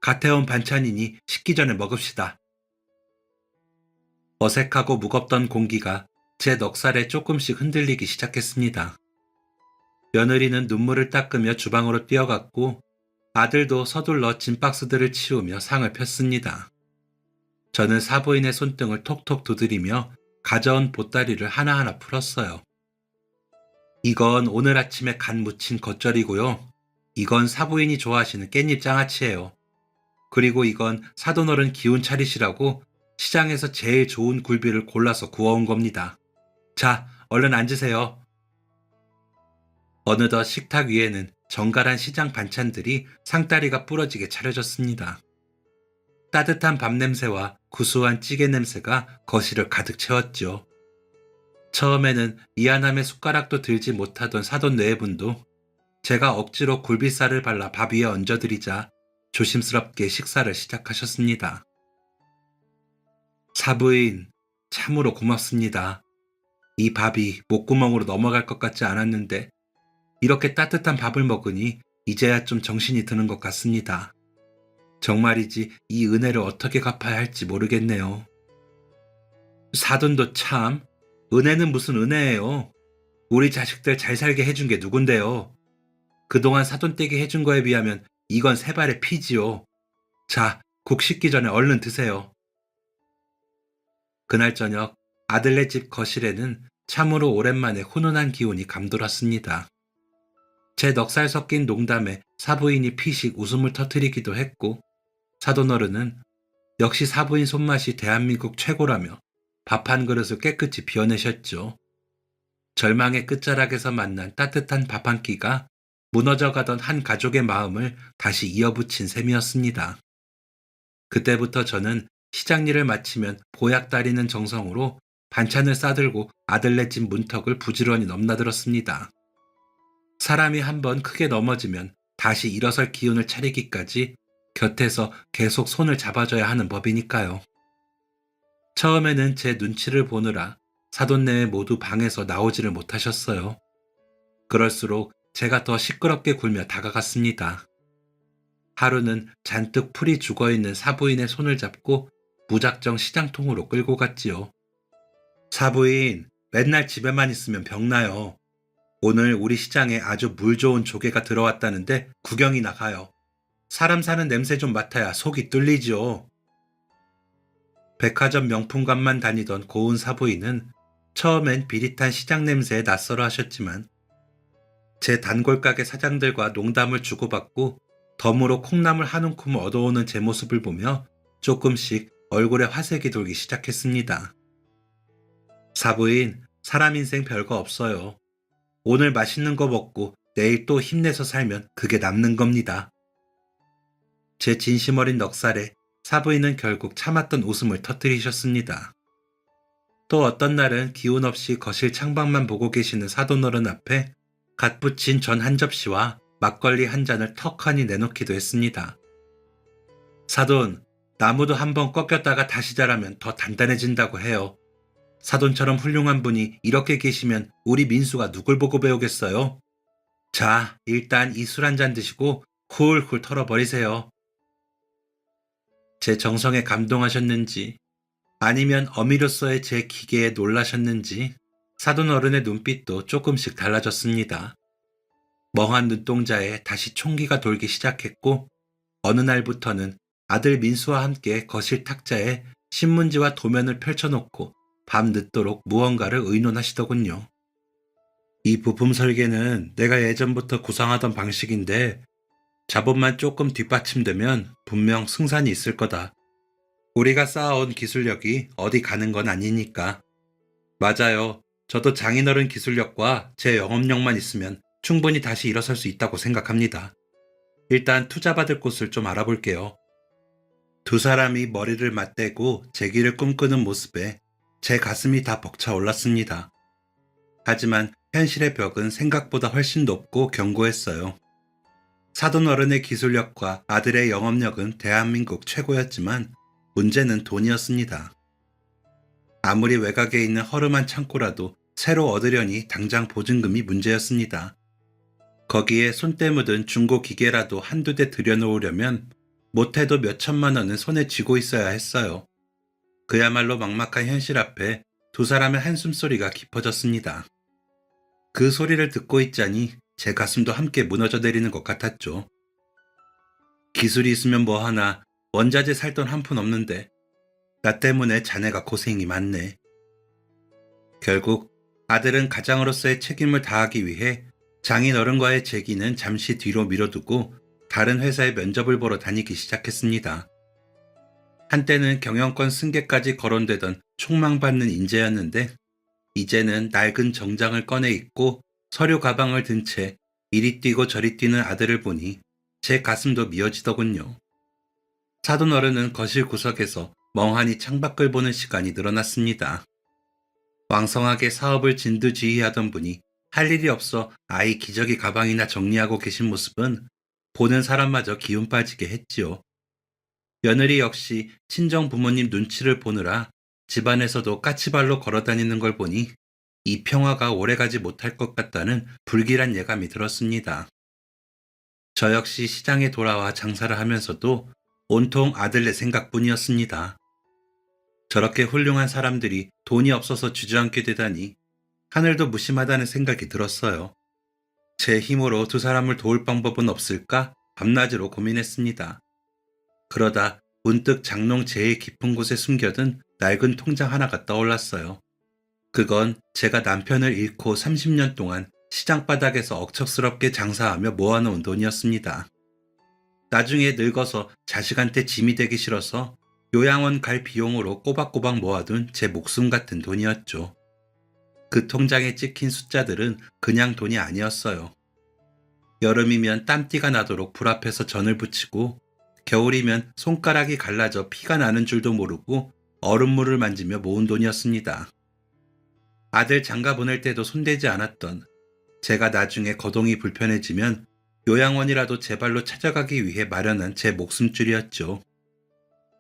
갓 해온 반찬이니 식기 전에 먹읍시다. 어색하고 무겁던 공기가 제 넉살에 조금씩 흔들리기 시작했습니다. 며느리는 눈물을 닦으며 주방으로 뛰어갔고 아들도 서둘러 짐박스들을 치우며 상을 폈습니다. 저는 사부인의 손등을 톡톡 두드리며 가져온 보따리를 하나하나 풀었어요. 이건 오늘 아침에 간 무친 겉절이고요. 이건 사부인이 좋아하시는 깻잎 장아찌예요. 그리고 이건 사돈어른 기운 차리시라고 시장에서 제일 좋은 굴비를 골라서 구워온 겁니다. 자, 얼른 앉으세요. 어느덧 식탁 위에는 정갈한 시장 반찬들이 상다리가 부러지게 차려졌습니다. 따뜻한 밥 냄새와 구수한 찌개 냄새가 거실을 가득 채웠죠. 처음에는 미안함에 숟가락도 들지 못하던 사돈 네분도 제가 억지로 굴비살을 발라 밥 위에 얹어드리자 조심스럽게 식사를 시작하셨습니다. 사부인, 참으로 고맙습니다. 이 밥이 목구멍으로 넘어갈 것 같지 않았는데 이렇게 따뜻한 밥을 먹으니 이제야 좀 정신이 드는 것 같습니다. 정말이지 이 은혜를 어떻게 갚아야 할지 모르겠네요. 사돈도 참, 은혜는 무슨 은혜예요. 우리 자식들 잘 살게 해준 게 누군데요. 그동안 사돈댁이 해준 거에 비하면 이건 세 발의 피지요. 자, 국 식기 전에 얼른 드세요. 그날 저녁 아들네 집 거실에는 참으로 오랜만에 훈훈한 기운이 감돌았습니다. 제 넉살 섞인 농담에 사부인이 피식 웃음을 터뜨리기도 했고 사돈어른은 역시 사부인 손맛이 대한민국 최고라며 밥 한 그릇을 깨끗이 비워내셨죠. 절망의 끝자락에서 만난 따뜻한 밥 한 끼가 무너져가던 한 가족의 마음을 다시 이어붙인 셈이었습니다. 그때부터 저는 시장 일을 마치면 보약 따리는 정성으로 반찬을 싸들고 아들네 집 문턱을 부지런히 넘나들었습니다. 사람이 한번 크게 넘어지면 다시 일어설 기운을 차리기까지 곁에서 계속 손을 잡아줘야 하는 법이니까요. 처음에는 제 눈치를 보느라 사돈네에 모두 방에서 나오지를 못하셨어요. 그럴수록 제가 더 시끄럽게 굴며 다가갔습니다. 하루는 잔뜩 풀이 죽어있는 사부인의 손을 잡고 무작정 시장통으로 끌고 갔지요. 사부인, 맨날 집에만 있으면 병나요. 오늘 우리 시장에 아주 물 좋은 조개가 들어왔다는데 구경이나 가요. 사람 사는 냄새 좀 맡아야 속이 뚫리지요. 백화점 명품관만 다니던 고운 사부인은 처음엔 비릿한 시장 냄새에 낯설어 하셨지만 제 단골가게 사장들과 농담을 주고받고 덤으로 콩나물 한 움큼 얻어오는 제 모습을 보며 조금씩 얼굴에 화색이 돌기 시작했습니다. 사부인, 사람 인생 별거 없어요. 오늘 맛있는 거 먹고 내일 또 힘내서 살면 그게 남는 겁니다. 제 진심 어린 넉살에 사부인은 결국 참았던 웃음을 터뜨리셨습니다. 또 어떤 날은 기운 없이 거실 창밖만 보고 계시는 사돈어른 앞에 갓 부친 전 한 접시와 막걸리 한 잔을 턱하니 내놓기도 했습니다. 사돈, 나무도 한번 꺾였다가 다시 자라면 더 단단해진다고 해요. 사돈처럼 훌륭한 분이 이렇게 계시면 우리 민수가 누굴 보고 배우겠어요? 자, 일단 이 술 한 잔 드시고 훌훌 털어버리세요. 제 정성에 감동하셨는지 아니면 어미로서의 제 기계에 놀라셨는지 사돈 어른의 눈빛도 조금씩 달라졌습니다. 멍한 눈동자에 다시 총기가 돌기 시작했고 어느 날부터는 아들 민수와 함께 거실 탁자에 신문지와 도면을 펼쳐놓고 밤늦도록 무언가를 의논하시더군요. 이 부품 설계는 내가 예전부터 구상하던 방식인데 자본만 조금 뒷받침되면 분명 승산이 있을 거다. 우리가 쌓아온 기술력이 어디 가는 건 아니니까. 맞아요. 저도 장인어른 기술력과 제 영업력만 있으면 충분히 다시 일어설 수 있다고 생각합니다. 일단 투자받을 곳을 좀 알아볼게요. 두 사람이 머리를 맞대고 재기를 꿈꾸는 모습에 제 가슴이 다 벅차 올랐습니다. 하지만 현실의 벽은 생각보다 훨씬 높고 견고했어요. 사돈 어른의 기술력과 아들의 영업력은 대한민국 최고였지만 문제는 돈이었습니다. 아무리 외곽에 있는 허름한 창고라도 새로 얻으려니 당장 보증금이 문제였습니다. 거기에 손때 묻은 중고 기계라도 한두 대 들여놓으려면 못해도 몇 천만 원은 손에 쥐고 있어야 했어요. 그야말로 막막한 현실 앞에 두 사람의 한숨소리가 깊어졌습니다. 그 소리를 듣고 있자니 제 가슴도 함께 무너져 내리는 것 같았죠. 기술이 있으면 뭐하나 원자재 살 돈 한 푼 없는데 나 때문에 자네가 고생이 많네. 결국 아들은 가장으로서의 책임을 다하기 위해 장인어른과의 재기는 잠시 뒤로 미뤄두고 다른 회사에 면접을 보러 다니기 시작했습니다. 한때는 경영권 승계까지 거론되던 촉망받는 인재였는데 이제는 낡은 정장을 꺼내 입고 서류 가방을 든 채 이리 뛰고 저리 뛰는 아들을 보니 제 가슴도 미어지더군요. 사돈 어른은 거실 구석에서 멍하니 창밖을 보는 시간이 늘어났습니다. 왕성하게 사업을 진두지휘하던 분이 할 일이 없어 아이 기저귀 가방이나 정리하고 계신 모습은 보는 사람마저 기운 빠지게 했지요. 며느리 역시 친정 부모님 눈치를 보느라 집안에서도 까치발로 걸어다니는 걸 보니 이 평화가 오래가지 못할 것 같다는 불길한 예감이 들었습니다. 저 역시 시장에 돌아와 장사를 하면서도 온통 아들네 생각뿐이었습니다. 저렇게 훌륭한 사람들이 돈이 없어서 주저앉게 되다니 하늘도 무심하다는 생각이 들었어요. 제 힘으로 두 사람을 도울 방법은 없을까 밤낮으로 고민했습니다. 그러다 문득 장롱 제일 깊은 곳에 숨겨둔 낡은 통장 하나가 떠올랐어요. 그건 제가 남편을 잃고 30년 동안 시장 바닥에서 억척스럽게 장사하며 모아놓은 돈이었습니다. 나중에 늙어서 자식한테 짐이 되기 싫어서 요양원 갈 비용으로 꼬박꼬박 모아둔 제 목숨 같은 돈이었죠. 그 통장에 찍힌 숫자들은 그냥 돈이 아니었어요. 여름이면 땀띠가 나도록 불 앞에서 전을 붙이고 겨울이면 손가락이 갈라져 피가 나는 줄도 모르고 얼음물을 만지며 모은 돈이었습니다. 아들 장가 보낼 때도 손대지 않았던 제가 나중에 거동이 불편해지면 요양원이라도 제 발로 찾아가기 위해 마련한 제 목숨줄이었죠.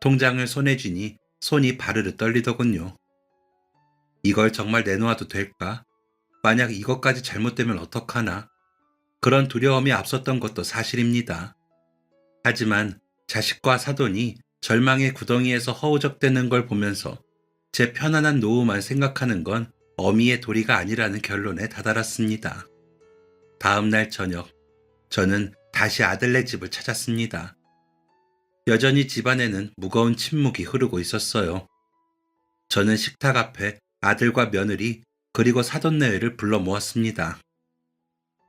통장을 손에 쥐니 손이 바르르 떨리더군요. 이걸 정말 내놓아도 될까? 만약 이것까지 잘못되면 어떡하나? 그런 두려움이 앞섰던 것도 사실입니다. 하지만 자식과 사돈이 절망의 구덩이에서 허우적대는 걸 보면서 제 편안한 노후만 생각하는 건 어미의 도리가 아니라는 결론에 다다랐습니다. 다음 날 저녁, 저는 다시 아들네 집을 찾았습니다. 여전히 집안에는 무거운 침묵이 흐르고 있었어요. 저는 식탁 앞에 아들과 며느리 그리고 사돈네를 불러 모았습니다.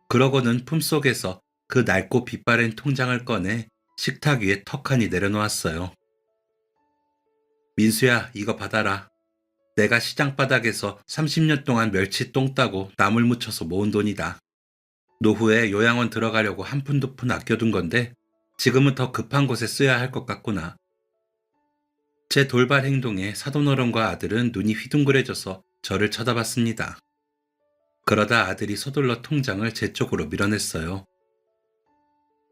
그러고는 품속에서 그 낡고 빛바랜 통장을 꺼내 식탁 위에 턱하니 내려놓았어요. 민수야, 이거 받아라. 내가 시장 바닥에서 30년 동안 멸치 똥 따고 나물 묻혀서 모은 돈이다. 노후에 요양원 들어가려고 한 푼 두 푼 아껴둔 건데 지금은 더 급한 곳에 써야 할 것 같구나. 제 돌발 행동에 사돈어른과 아들은 눈이 휘둥그레져서 저를 쳐다봤습니다. 그러다 아들이 서둘러 통장을 제 쪽으로 밀어냈어요.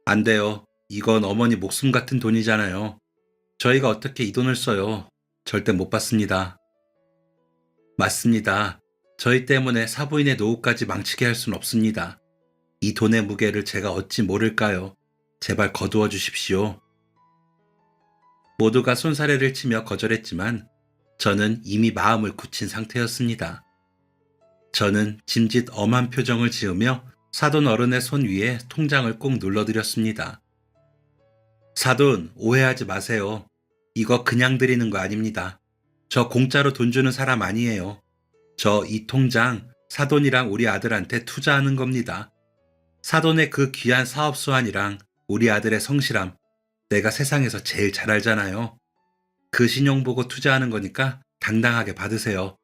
안 돼요. 이건 어머니 목숨 같은 돈이잖아요. 저희가 어떻게 이 돈을 써요? 절대 못 받습니다. 맞습니다. 저희 때문에 사부인의 노후까지 망치게 할 순 없습니다. 이 돈의 무게를 제가 어찌 모를까요? 제발 거두어 주십시오. 모두가 손사래를 치며 거절했지만 저는 이미 마음을 굳힌 상태였습니다. 저는 짐짓 엄한 표정을 지으며 사돈 어른의 손 위에 통장을 꼭 눌러드렸습니다. 사돈, 오해하지 마세요. 이거 그냥 드리는 거 아닙니다. 저 공짜로 돈 주는 사람 아니에요. 저 이 통장 사돈이랑 우리 아들한테 투자하는 겁니다. 사돈의 그 귀한 사업 수완이랑 우리 아들의 성실함, 내가 세상에서 제일 잘 알잖아요. 그 신용 보고 투자하는 거니까 당당하게 받으세요.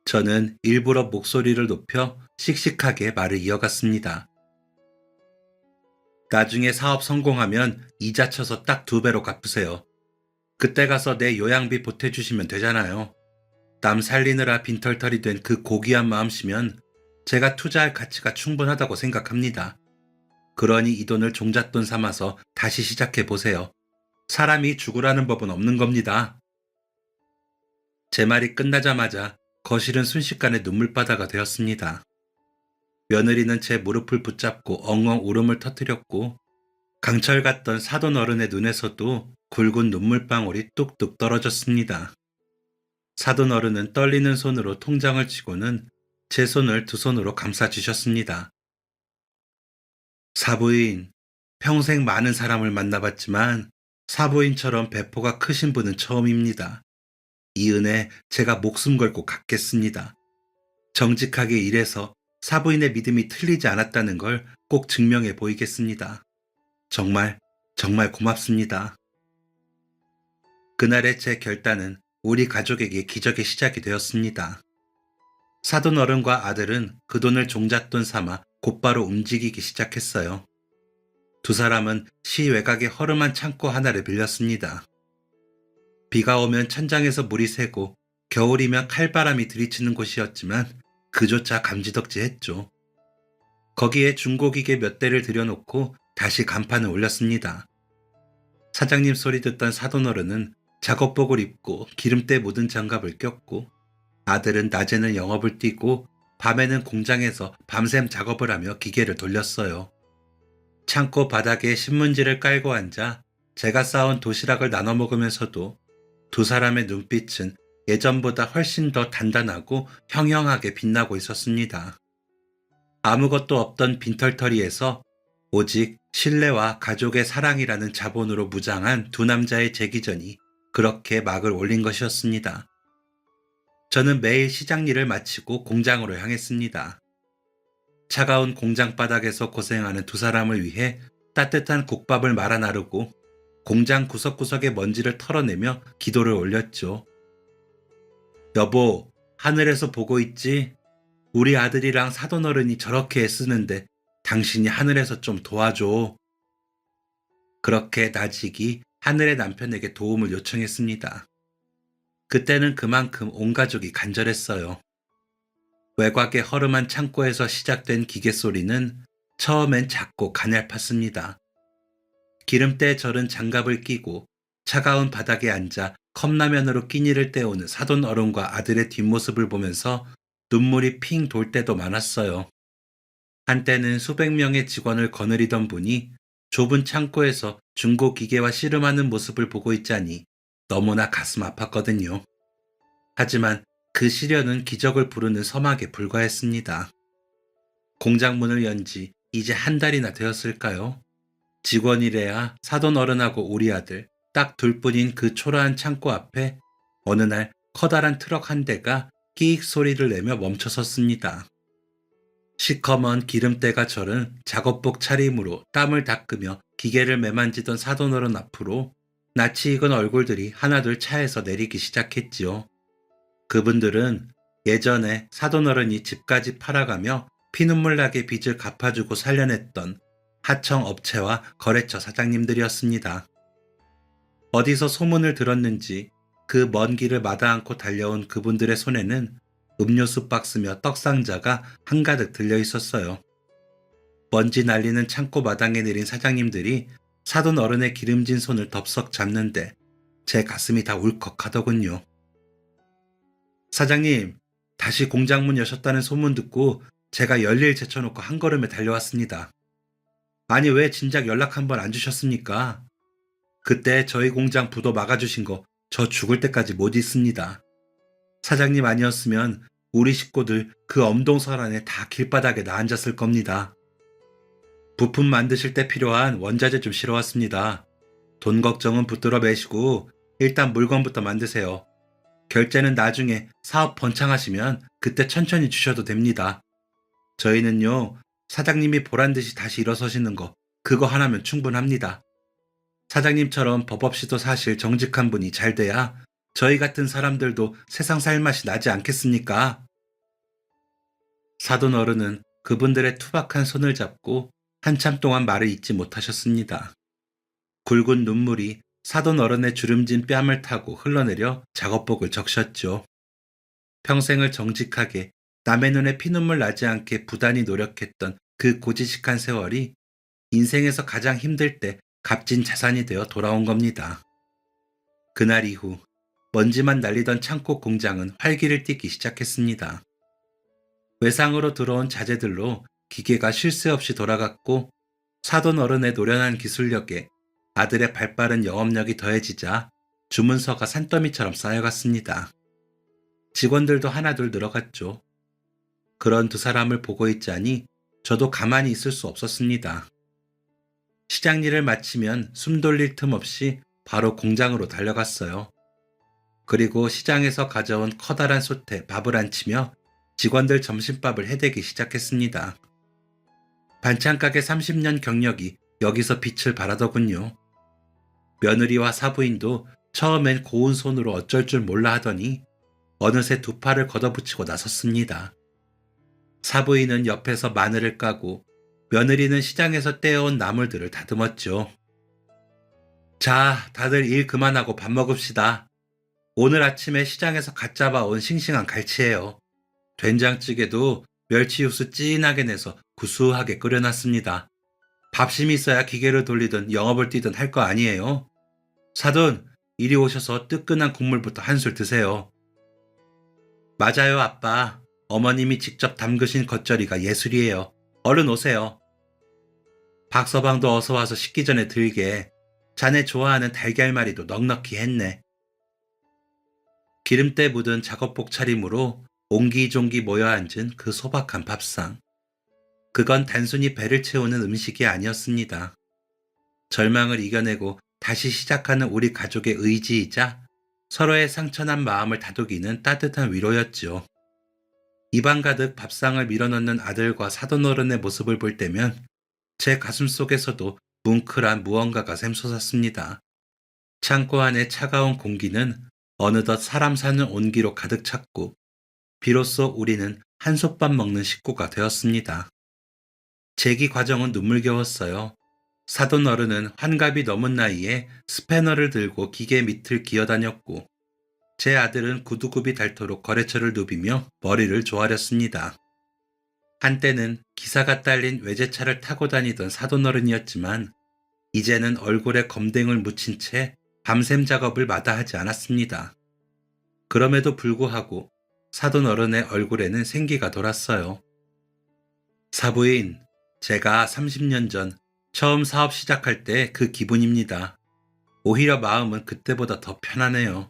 저는 일부러 목소리를 높여 씩씩하게 말을 이어갔습니다. 나중에 사업 성공하면 이자 쳐서 딱 2배로 갚으세요. 그때 가서 내 요양비 보태주시면 되잖아요. 남 살리느라 빈털털이 된 그 고귀한 마음씨면 제가 투자할 가치가 충분하다고 생각합니다. 그러니 이 돈을 종잣돈 삼아서 다시 시작해보세요. 사람이 죽으라는 법은 없는 겁니다. 제 말이 끝나자마자 거실은 순식간에 눈물바다가 되었습니다. 며느리는 제 무릎을 붙잡고 엉엉 울음을 터뜨렸고 강철 같던 사돈 어른의 눈에서도 굵은 눈물방울이 뚝뚝 떨어졌습니다. 사돈 어른은 떨리는 손으로 통장을 치고는 제 손을 두 손으로 감싸주셨습니다. 사부인, 평생 많은 사람을 만나봤지만 사부인처럼 배포가 크신 분은 처음입니다. 이 은혜 제가 목숨 걸고 갚겠습니다. 정직하게 일해서 사부인의 믿음이 틀리지 않았다는 걸 꼭 증명해 보이겠습니다. 정말, 정말 고맙습니다. 그날의 제 결단은 우리 가족에게 기적의 시작이 되었습니다. 사돈 어른과 아들은 그 돈을 종잣돈 삼아 곧바로 움직이기 시작했어요. 두 사람은 시 외곽의 허름한 창고 하나를 빌렸습니다. 비가 오면 천장에서 물이 새고 겨울이면 칼바람이 들이치는 곳이었지만 그조차 감지덕지했죠. 거기에 중고기계 몇 대를 들여놓고 다시 간판을 올렸습니다. 사장님 소리 듣던 사돈어른은 작업복을 입고 기름때 묻은 장갑을 꼈고 아들은 낮에는 영업을 뛰고 밤에는 공장에서 밤샘 작업을 하며 기계를 돌렸어요. 창고 바닥에 신문지를 깔고 앉아 제가 쌓은 도시락을 나눠 먹으면서도 두 사람의 눈빛은 예전보다 훨씬 더 단단하고 형형하게 빛나고 있었습니다. 아무것도 없던 빈털터리에서 오직 신뢰와 가족의 사랑이라는 자본으로 무장한 두 남자의 재기전이 그렇게 막을 올린 것이었습니다. 저는 매일 시장 일을 마치고 공장으로 향했습니다. 차가운 공장 바닥에서 고생하는 두 사람을 위해 따뜻한 국밥을 말아 나르고 공장 구석구석의 먼지를 털어내며 기도를 올렸죠. 여보, 하늘에서 보고 있지? 우리 아들이랑 사돈어른이 저렇게 애쓰는데 당신이 하늘에서 좀 도와줘. 그렇게 나직이 하늘의 남편에게 도움을 요청했습니다. 그때는 그만큼 온 가족이 간절했어요. 외곽의 허름한 창고에서 시작된 기계 소리는 처음엔 작고 가냘팠습니다. 기름때에 절은 장갑을 끼고 차가운 바닥에 앉아 컵라면으로 끼니를 때우는 사돈 어른과 아들의 뒷모습을 보면서 눈물이 핑 돌 때도 많았어요. 한때는 수백 명의 직원을 거느리던 분이 좁은 창고에서 중고기계와 씨름하는 모습을 보고 있자니 너무나 가슴 아팠거든요. 하지만 그 시련은 기적을 부르는 서막에 불과했습니다. 공장 문을 연 지 이제 한 달이나 되었을까요? 직원이래야 사돈 어른하고 우리 아들 딱 둘뿐인 그 초라한 창고 앞에 어느 날 커다란 트럭 한 대가 끼익 소리를 내며 멈춰섰습니다. 시커먼 기름때가 절은 작업복 차림으로 땀을 닦으며 기계를 매만지던 사돈어른 앞으로 낯이 익은 얼굴들이 하나둘 차에서 내리기 시작했지요. 그분들은 예전에 사돈어른이 집까지 팔아가며 피눈물 나게 빚을 갚아주고 살려냈던 하청 업체와 거래처 사장님들이었습니다. 어디서 소문을 들었는지 그 먼 길을 마다않고 달려온 그분들의 손에는 음료수 박스며 떡상자가 한가득 들려 있었어요. 먼지 날리는 창고 마당에 내린 사장님들이 사돈 어른의 기름진 손을 덥석 잡는데 제 가슴이 다 울컥하더군요. 사장님, 다시 공장 문 여셨다는 소문 듣고 제가 열일 제쳐놓고 한 걸음에 달려왔습니다. 아니 왜 진작 연락 한번 안 주셨습니까? 그때 저희 공장 부도 막아주신 거 저 죽을 때까지 못 잊습니다. 사장님 아니었으면 우리 식구들 그 엄동설 안에 다 길바닥에 나앉았을 겁니다. 부품 만드실 때 필요한 원자재 좀 실어왔습니다. 돈 걱정은 붙들어 매시고 일단 물건부터 만드세요. 결제는 나중에 사업 번창하시면 그때 천천히 주셔도 됩니다. 저희는요, 사장님이 보란듯이 다시 일어서시는 거 그거 하나면 충분합니다. 사장님처럼 법 없이도 사실 정직한 분이 잘 돼야 저희 같은 사람들도 세상 살 맛이 나지 않겠습니까? 사돈 어른은 그분들의 투박한 손을 잡고 한참 동안 말을 잇지 못하셨습니다. 굵은 눈물이 사돈 어른의 주름진 뺨을 타고 흘러내려 작업복을 적셨죠. 평생을 정직하게 남의 눈에 피눈물 나지 않게 부단히 노력했던 그 고지식한 세월이 인생에서 가장 힘들 때 값진 자산이 되어 돌아온 겁니다. 그날 이후 먼지만 날리던 창고 공장은 활기를 띠기 시작했습니다. 외상으로 들어온 자재들로 기계가 쉴 새 없이 돌아갔고 사돈 어른의 노련한 기술력에 아들의 발빠른 영업력이 더해지자 주문서가 산더미처럼 쌓여갔습니다. 직원들도 하나둘 늘어갔죠. 그런 두 사람을 보고 있자니 저도 가만히 있을 수 없었습니다. 시장 일을 마치면 숨 돌릴 틈 없이 바로 공장으로 달려갔어요. 그리고 시장에서 가져온 커다란 솥에 밥을 안치며 직원들 점심밥을 해대기 시작했습니다. 반찬가게 30년 경력이 여기서 빛을 발하더군요. 며느리와 사부인도 처음엔 고운 손으로 어쩔 줄 몰라 하더니 어느새 두 팔을 걷어붙이고 나섰습니다. 사부인은 옆에서 마늘을 까고 며느리는 시장에서 떼어온 나물들을 다듬었죠. 자, 다들 일 그만하고 밥 먹읍시다. 오늘 아침에 시장에서 갓 잡아온 싱싱한 갈치예요. 된장찌개도 멸치 육수 진하게 내서 구수하게 끓여놨습니다. 밥심이 있어야 기계를 돌리든 영업을 뛰든 할 거 아니에요. 사돈, 이리 오셔서 뜨끈한 국물부터 한술 드세요. 맞아요, 아빠. 어머님이 직접 담그신 겉절이가 예술이에요. 얼른 오세요. 박서방도 어서 와서 식기 전에 들게. 자네 좋아하는 달걀말이도 넉넉히 했네. 기름때 묻은 작업복 차림으로 옹기종기 모여 앉은 그 소박한 밥상. 그건 단순히 배를 채우는 음식이 아니었습니다. 절망을 이겨내고 다시 시작하는 우리 가족의 의지이자 서로의 상처난 마음을 다독이는 따뜻한 위로였죠. 입안 가득 밥상을 밀어넣는 아들과 사돈어른의 모습을 볼 때면 제 가슴 속에서도 뭉클한 무언가가 샘솟았습니다. 창고 안의 차가운 공기는 어느덧 사람 사는 온기로 가득 찼고 비로소 우리는 한솥밥 먹는 식구가 되었습니다. 재기 과정은 눈물겨웠어요. 사돈 어른은 환갑이 넘은 나이에 스패너를 들고 기계 밑을 기어다녔고 제 아들은 구두굽이 닳도록 거래처를 누비며 머리를 조아렸습니다. 한때는 기사가 딸린 외제차를 타고 다니던 사돈 어른이었지만 이제는 얼굴에 검댕을 묻힌 채 밤샘 작업을 마다하지 않았습니다. 그럼에도 불구하고 사돈 어른의 얼굴에는 생기가 돌았어요. 사부인, 제가 30년 전 처음 사업 시작할 때 그 기분입니다. 오히려 마음은 그때보다 더 편하네요.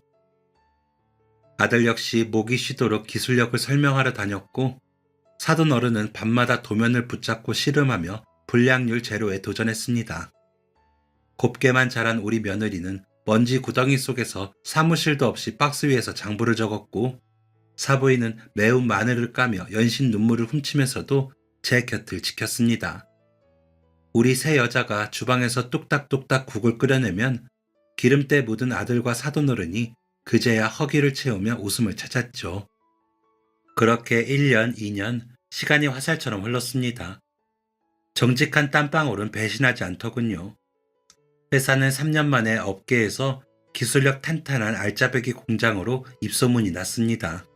아들 역시 목이 쉬도록 기술력을 설명하러 다녔고 사돈 어른은 밤마다 도면을 붙잡고 씨름하며 불량률 제로에 도전했습니다. 곱게만 자란 우리 며느리는 먼지 구덩이 속에서 사무실도 없이 박스 위에서 장부를 적었고 사부인은 매운 마늘을 까며 연신 눈물을 훔치면서도 제 곁을 지켰습니다. 우리 세 여자가 주방에서 뚝딱뚝딱 국을 끓여내면 기름때 묻은 아들과 사돈어른이 그제야 허기를 채우며 웃음을 찾았죠. 그렇게 1년, 2년 시간이 화살처럼 흘렀습니다. 정직한 땀방울은 배신하지 않더군요. 회사는 3년 만에 업계에서 기술력 탄탄한 알짜배기 공장으로 입소문이 났습니다.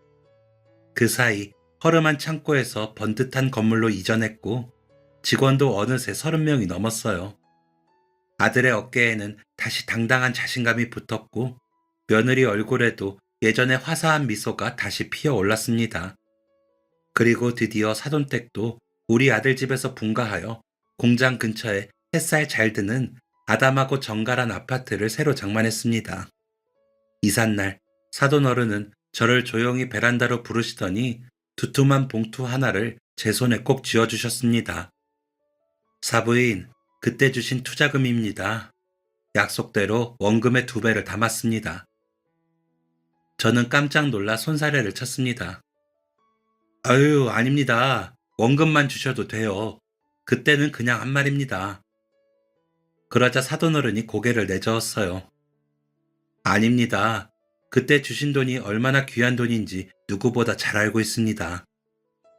그 사이 허름한 창고에서 번듯한 건물로 이전했고 직원도 어느새 30명이 넘었어요. 아들의 어깨에는 다시 당당한 자신감이 붙었고 며느리 얼굴에도 예전의 화사한 미소가 다시 피어올랐습니다. 그리고 드디어 사돈댁도 우리 아들 집에서 분가하여 공장 근처에 햇살 잘 드는 아담하고 정갈한 아파트를 새로 장만했습니다. 이삿날 사돈어른은 저를 조용히 베란다로 부르시더니 두툼한 봉투 하나를 제 손에 꼭 쥐어주셨습니다. 사부인, 그때 주신 투자금입니다. 약속대로 원금의 2배를 담았습니다. 저는 깜짝 놀라 손사래를 쳤습니다. 아유, 아닙니다. 원금만 주셔도 돼요. 그때는 그냥 한 말입니다. 그러자 사돈어른이 고개를 내저었어요. 아닙니다. 그때 주신 돈이 얼마나 귀한 돈인지 누구보다 잘 알고 있습니다.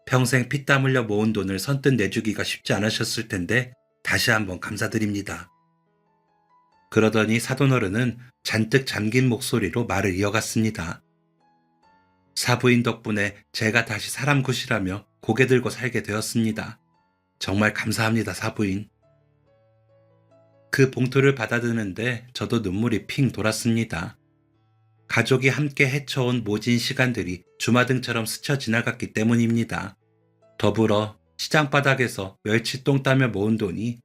평생 피땀 흘려 모은 돈을 선뜻 내주기가 쉽지 않으셨을 텐데 다시 한번 감사드립니다. 그러더니 사돈어른은 잔뜩 잠긴 목소리로 말을 이어갔습니다. 사부인 덕분에 제가 다시 사람 굿이라며 고개 들고 살게 되었습니다. 정말 감사합니다, 사부인. 그 봉투를 받아드는데 저도 눈물이 핑 돌았습니다. 가족이 함께 헤쳐온 모진 시간들이 주마등처럼 스쳐 지나갔기 때문입니다. 더불어 시장바닥에서 멸치똥 따며 모은 돈이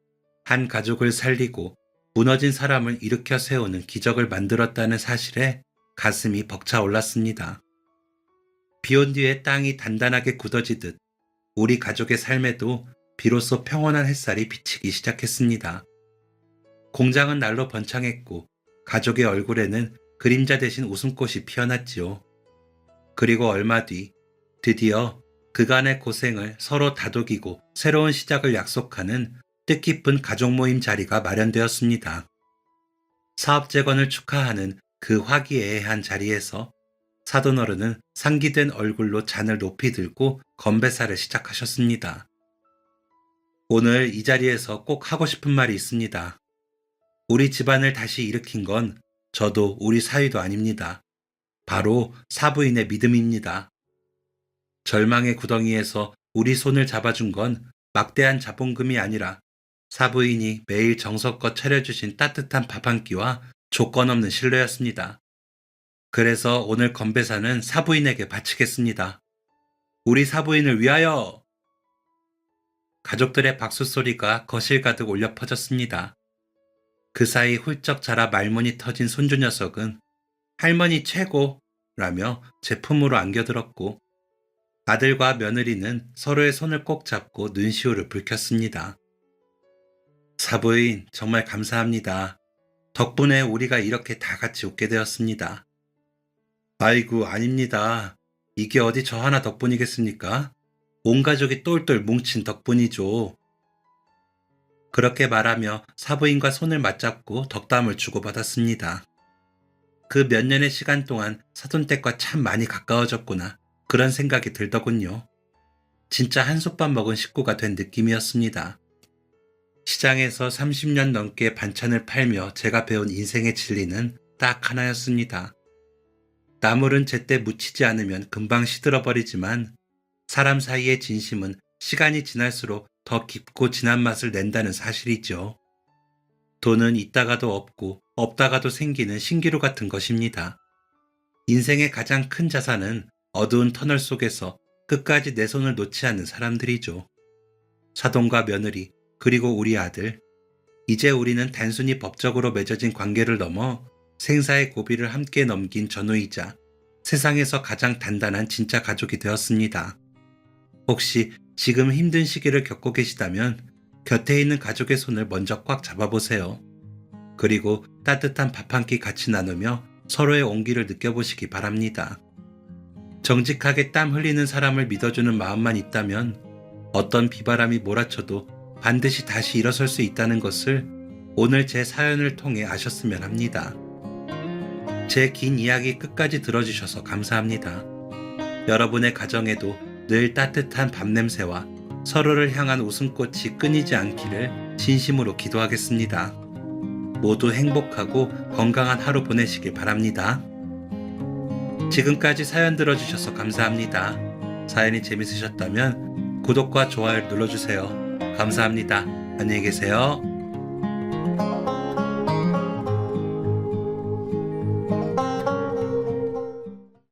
한 가족을 살리고 무너진 사람을 일으켜 세우는 기적을 만들었다는 사실에 가슴이 벅차올랐습니다. 비온 뒤에 땅이 단단하게 굳어지듯 우리 가족의 삶에도 비로소 평온한 햇살이 비치기 시작했습니다. 공장은 날로 번창했고 가족의 얼굴에는 그림자 대신 웃음꽃이 피어났지요. 그리고 얼마 뒤 드디어 그간의 고생을 서로 다독이고 새로운 시작을 약속하는 뜻깊은 가족 모임 자리가 마련되었습니다. 사업 재건을 축하하는 그 화기애애한 자리에서 사돈어른은 상기된 얼굴로 잔을 높이 들고 건배사를 시작하셨습니다. 오늘 이 자리에서 꼭 하고 싶은 말이 있습니다. 우리 집안을 다시 일으킨 건 저도 우리 사위도 아닙니다. 바로 사부인의 믿음입니다. 절망의 구덩이에서 우리 손을 잡아준 건 막대한 자본금이 아니라 사부인이 매일 정성껏 차려주신 따뜻한 밥 한 끼와 조건 없는 신뢰였습니다. 그래서 오늘 건배사는 사부인에게 바치겠습니다. 우리 사부인을 위하여! 가족들의 박수 소리가 거실 가득 울려 퍼졌습니다. 그 사이 훌쩍 자라 말문이 터진 손주 녀석은 할머니 최고라며 제 품으로 안겨들었고 아들과 며느리는 서로의 손을 꼭 잡고 눈시울을 붉혔습니다. 사부인 정말 감사합니다. 덕분에 우리가 이렇게 다 같이 웃게 되었습니다. 아이고 아닙니다. 이게 어디 저 하나 덕분이겠습니까? 온 가족이 똘똘 뭉친 덕분이죠. 그렇게 말하며 사부인과 손을 맞잡고 덕담을 주고받았습니다. 그 몇 년의 시간 동안 사돈댁과 참 많이 가까워졌구나 그런 생각이 들더군요. 진짜 한솥밥 먹은 식구가 된 느낌이었습니다. 시장에서 30년 넘게 반찬을 팔며 제가 배운 인생의 진리는 딱 하나였습니다. 나물은 제때 묻히지 않으면 금방 시들어버리지만 사람 사이의 진심은 시간이 지날수록 더 깊고 진한 맛을 낸다는 사실이죠. 돈은 있다가도 없고 없다가도 생기는 신기루 같은 것입니다. 인생의 가장 큰 자산은 어두운 터널 속에서 끝까지 내 손을 놓지 않는 사람들이죠. 사돈과 며느리, 그리고 우리 아들. 이제 우리는 단순히 법적으로 맺어진 관계를 넘어 생사의 고비를 함께 넘긴 전우이자 세상에서 가장 단단한 진짜 가족이 되었습니다. 혹시 지금 힘든 시기를 겪고 계시다면 곁에 있는 가족의 손을 먼저 꽉 잡아보세요. 그리고 따뜻한 밥 한 끼 같이 나누며 서로의 온기를 느껴보시기 바랍니다. 정직하게 땀 흘리는 사람을 믿어주는 마음만 있다면 어떤 비바람이 몰아쳐도 반드시 다시 일어설 수 있다는 것을 오늘 제 사연을 통해 아셨으면 합니다. 제 긴 이야기 끝까지 들어주셔서 감사합니다. 여러분의 가정에도 늘 따뜻한 밤냄새와 서로를 향한 웃음꽃이 끊이지 않기를 진심으로 기도하겠습니다. 모두 행복하고 건강한 하루 보내시길 바랍니다. 지금까지 사연 들어주셔서 감사합니다. 사연이 재밌으셨다면 구독과 좋아요를 눌러주세요. 감사합니다. 안녕히 계세요.